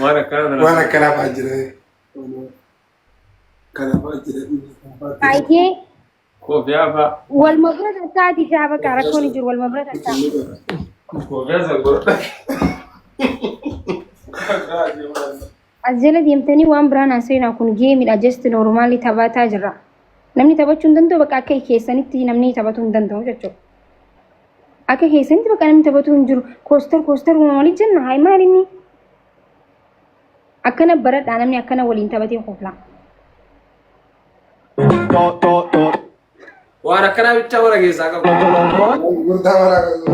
وانا كلام اجري كلام اجري ايه كوفيافا والمبرد بتاعتي جابك عرفوني جر والمبرد بتاعتي كوفيافا قلت الزلة يمتني وان برانا سينا كون جيم الاجست نورمالي تباتا جرا نمني تباتون دندو بك اكي كيسانيتي نمني تباتون دندو جچو اكي كيسانيتي بك نمني تباتون جر كوستر ومالي جنة هاي ماليني اكنا برد انا مني اكنا ولين تباتي خوفلا وانا كنا بيتشاورا كيسا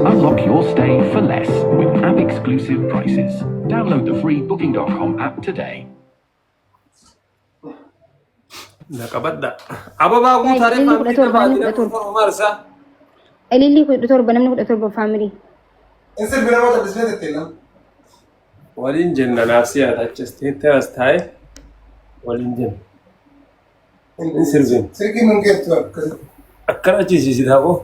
Unlock your stay for less with app exclusive prices. Download the free booking.com app today. نكبدا ابا باغو تاريخ اللي فاميلي كدتور بنمني كبادي كدتور نكفر مارسا اللي كدتور بنمني كدتور بفاميلي انسل بلا ما تلبس بيت التلم ولين جنة ناسيا تاچستين تاستاي ولين جن انسل بين سرقي من كيف توكل اكنا چيزي سيداكو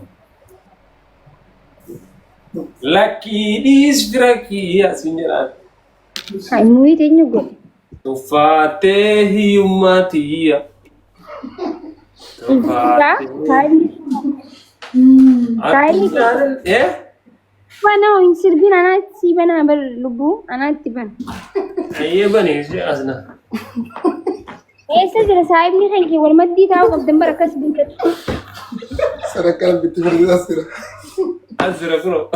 لكي ديس فراكي يا سينيرا هاي موي تينيو قول تفاته يوماتيا هاي ايه وانا ينسر بين انا تسيبنا باللبو انا تبان ايه بني اسنا ايه سجل سايبني خلكي والمدي تاو قدام بركس بنت سرق كلام بتفرد اسرع ازرا كرو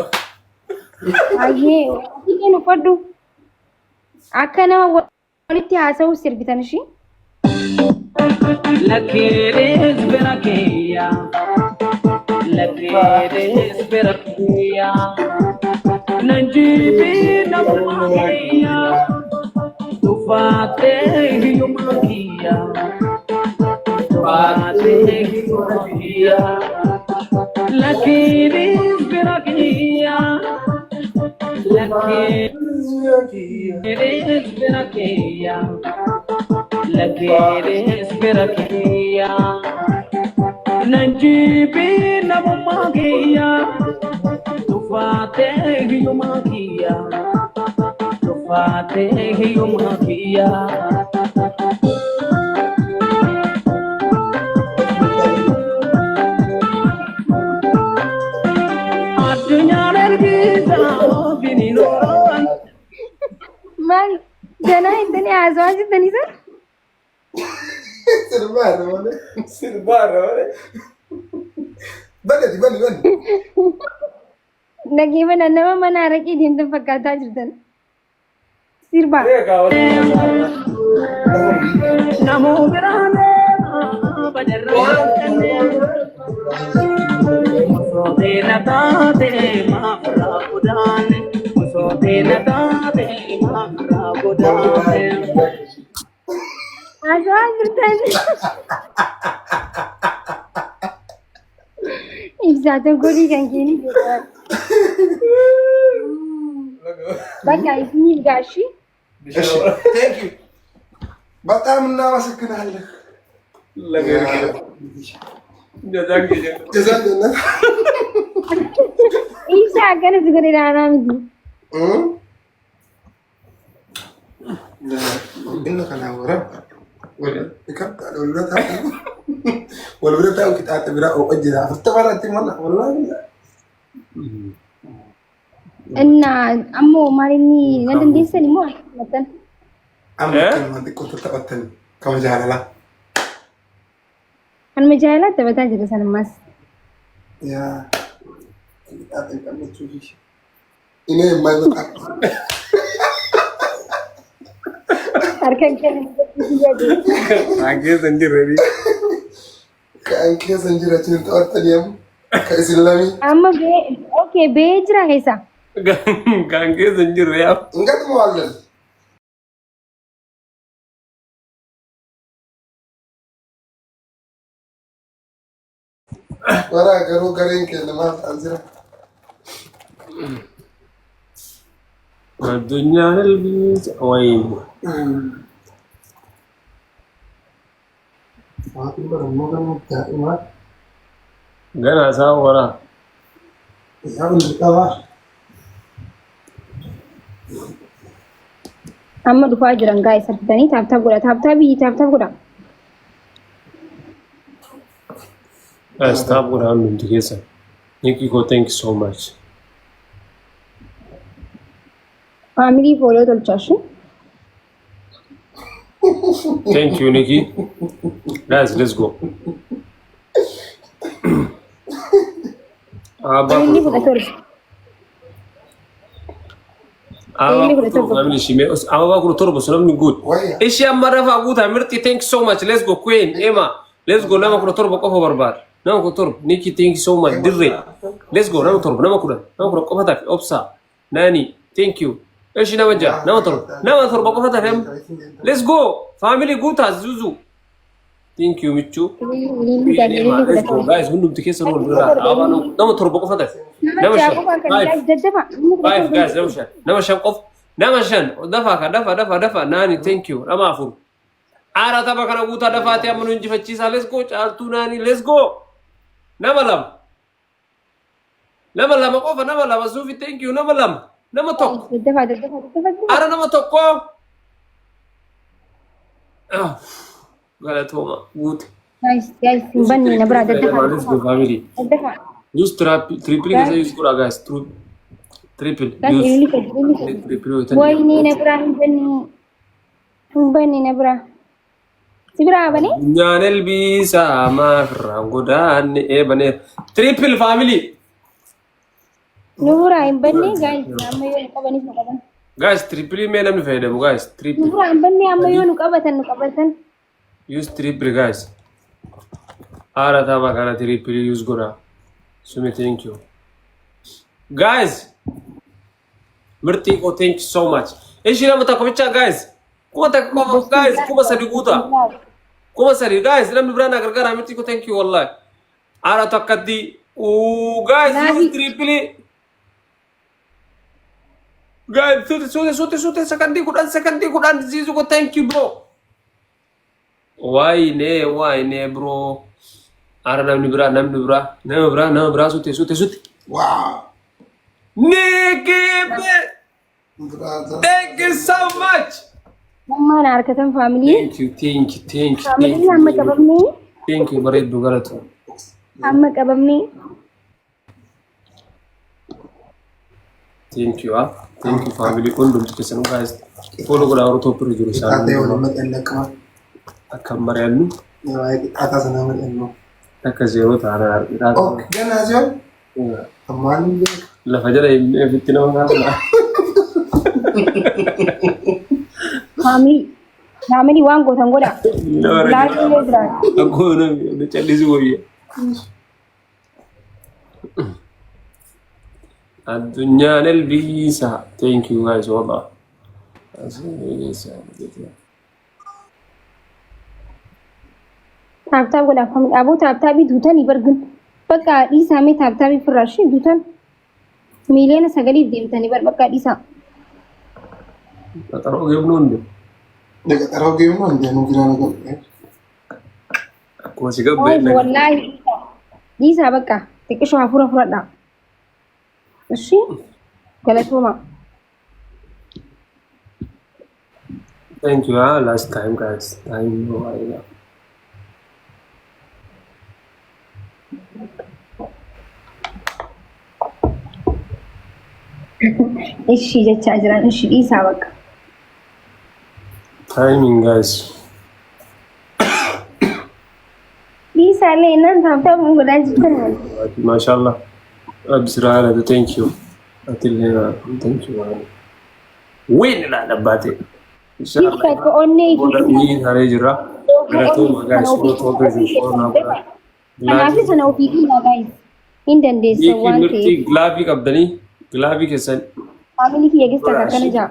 ايه تيجي نفردو اكنا ولتي هاسو سير بتنشي لكيريس بركيا لكيريس بركيا نجيبي نمكيا تفاتيه يومكيا تفاتيه يومكيا لكيريس بركيا لكيريس بركيا لكيريس بركيا نجيبي نمكيا تفاتيه يومكيا تفاتيه يومكيا الدنيا نرجيزا بنيران مان جنا الدنيا ازواج الدنيا سر سربان ولا سربار ولا بلدي نجيب انا ما ناركي دين تفكرتا جدا سيربا نمو برانا بدران مسودينا تاتي ما فرا قدان مسودينا تاتي ما فرا قدان ازواج الدنيا إجازة قولي كان كيني جدا بقى اسمي القاشي ثانك يو بطعم النار سكن عليك لا غير كده جزاك جزاك الله ايش كانت تقول لي انا مدي لا انك انا ورا ولا كنت على الولاد والولاد هاو كنت اعتبرها او اجلها فاستغربت والله ان امو مالني ندن دي سني مو مثلا اما كلمه كنت تقتل كما جعل لا انا مجالات تبعتها جلس انا ماس يا أعطيك أن تشوفي إني ما يبقى أركان كان आगे संजय रेडी كأن كيس نجرا تنت أرتل يوم كإسلامي أما أوكي بيجرا هيسا गांगे संजय रेया إنقذ معلم ورا قالوا قرين كده ما أنزل الدنيا البيت وين ما تقدر الموضوع دائما غنا ساورا يا ابن الكوار amma dhufaa jiran guys argitanii taaptaap godha taaptaap godha. Guys, taap godha hundi keessan. Nikiko, thank you so much. Family follow tolchaashi. Thank you, Nikki. Guys, let's go. Family fudha torba. Family shime. Ababa kuru torba so namni good. Ishi amma rafa guuta mirti. Thank you so much. Let's go, Queen Emma. Let's go. Nama kuru torba qofa barbaad. Nama kuru torba. Nikki, thank you so much. Dirre. Let's go. Nama torba. Nama kuru qofa tafi. Obsa. Nani. Thank you. Ishi nama ja. Nama torba qofa tafi. Let's go. Family guuta Zuzu. Thank you, Michu. Let's go, guys. Hundum tikesa roll bira. Aba nama torba qofa tafi. Nama shan. Five guys. Nama shan. Nama shan qof. Nama shan. Dafa. Nani. Thank you. Nama afur. Ara taba kana guuta dafaati amma nu injifachiisa. Let's go. Caaltuu nani. Let's go. Nama lama qofa. Nama lama Sufi. Thank you. Nama lama. Nama tokko. Ara nama tokko. Galatoma. Good. Guys, banni na bra daddafa. Let's go, family. Use triple use kura guys. Triple. Use triple. Wayne na bra banni na bra. Sibra bane? Nyanel bisa ma frangodan bane. Triple family. Nura banni guys. Amma yo qabani qaban. Guys, triple me namni faydamu guys. Triple. Nura banni amma yo qabatan. Use triple guys. Ara taba kana triple use gora. Sumi, thank you. Guys. Mirtiko, thank you so much. Ishi nama takobicha guys. Guys, kuma sari guta. Kuma sari guys, namni brana gargara Mirtiko, thank you wallahi. Ara takaddi. Guys, use triple. Guys, sute second kudan Zizu ko thank you bro. Why ne bro? Ara namni bra sute. Wow. Nikki, thank you so much. Mama na arkatan family. Thank you. Family amma qabamni. Thank you, bareedu galatu. Amma qabamni. Thank you, family. Kundum tikesanu guys. Follow gola oro top jiru sa. Ate wala matallaka. Akam mariannu. Yawa ata sana matallaka. Taka zero tara. Oh, gana zero? Amani. La fajara fitina ngala. Family wango tangoda. Aku na chalizi woye. Adunya nel visa. Thank you guys wallah. Taaptaap godha family. Aboo taaptaabii duutanii bargun. Bakka dhiisaa mee taaptaabii firraashi duutan. Miliyoona 9 deemtanii bakka dhiisaa. Qaxaroo geemnu hundi. Qaxaroo geemnu hundi nu jiraana gabbee. Akkuma si gabbee. Wallaahi dhiisaa bakka xiqqishoo hafuura fudhadhaa. Ishi galatooma. Thank you. Last time guys. Ishi jechaa jiran ishi dhiisaa bakka. Timing guys. Dhiisaalee nan taaptaap godhaa jirtan. MashaAllah. Absirala, thank you. Atilena, thank you. Win la dabate. Inshallah. Ko onne ni hare jira. Galatoma guys, to na. Naafi sana ofii na guys. Indan de so one thing. Glavi kabdani. Glavi kesan. Family ki yegista kakana ja.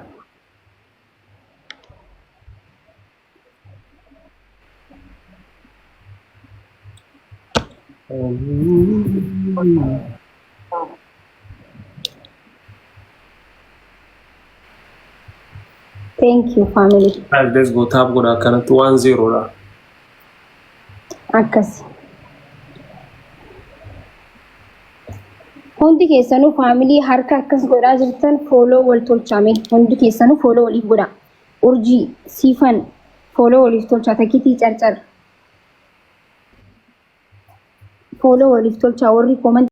Thank you, family. Let's go tap go da kana 1-0 da. Akkas. Hundi keessanuu family harka akkas godhaa jirtan follow wal tolchame. Hundi keessanuu follow waliif godha. urjii siifan fooloo waliif tolchaa takkitii carcar fooloo waliif tolchaa warri kooman